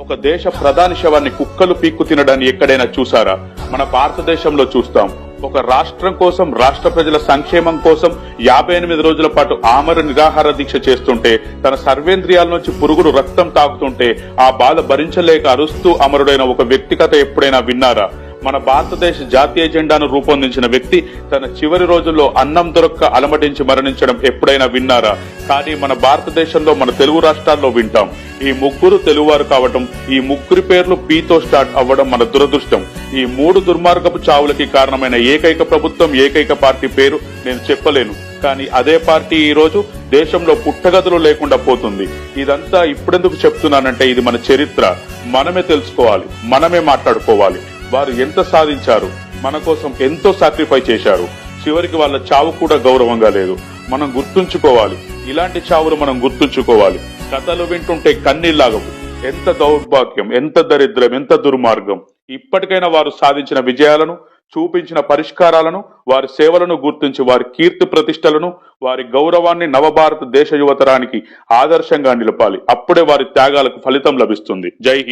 ఒక దేశ ప్రధాని శవాన్ని కుక్కలు పీక్కు తినడాన్ని ఎక్కడైనా చూసారా? మన భారతదేశంలో చూస్తాం. ఒక రాష్ట్రం కోసం, రాష్ట్ర ప్రజల సంక్షేమం కోసం 58 రోజుల పాటు ఆమర నిరాహార దీక్ష చేస్తుంటే, తన సర్వేంద్రియాల నుంచి పురుగుడు రక్తం తాగుతుంటే ఆ బాధ భరించలేక అరుస్తూ అమరుడైన ఒక వ్యక్తి కథ ఎప్పుడైనా విన్నారా? మన భారతదేశ జాతీయ జెండాను రూపొందించిన వ్యక్తి తన చివరి రోజుల్లో అన్నం దొరక్క అలమటించి మరణించడం ఎప్పుడైనా విన్నారా? కానీ మన భారతదేశంలో, మన తెలుగు రాష్ట్రాల్లో వింటాం. ఈ ముగ్గురు తెలుగువారు కావటం, ఈ ముగ్గురి పేర్లు పీతో స్టార్ట్ అవ్వడం మన దురదృష్టం. ఈ 3 దుర్మార్గపు చావులకి కారణమైన ఏకైక ప్రభుత్వం, ఏకైక పార్టీ పేరు నేను చెప్పలేను. కానీ అదే పార్టీ ఈ రోజు దేశంలో పుట్టగదులు లేకుండా పోతుంది. ఇదంతా ఇప్పుడెందుకు చెప్తున్నానంటే, ఇది మన చరిత్ర. మనమే తెలుసుకోవాలి, మనమే మాట్లాడుకోవాలి. వారు ఎంత సాధించారు, మన కోసం ఎంతో సాక్రిఫై చేశారు. చివరికి వాళ్ళ చావు కూడా గౌరవంగా లేదు. మనం గుర్తుంచుకోవాలి, ఇలాంటి చావులు మనం గుర్తుంచుకోవాలి. కథలు వింటుంటే కన్నీళ్లాగవు. ఎంత దౌర్భాగ్యం, ఎంత దరిద్రం, ఎంత దుర్మార్గం. ఇప్పటికైనా వారు సాధించిన విజయాలను, చూపించిన పరిష్కారాలను, వారి సేవలను గుర్తించి వారి కీర్తి ప్రతిష్టలను, వారి గౌరవాన్ని నవభారత దేశ యువతరానికి ఆదర్శంగా నిలపాలి. అప్పుడే వారి త్యాగాలకు ఫలితం లభిస్తుంది. జై హింద్.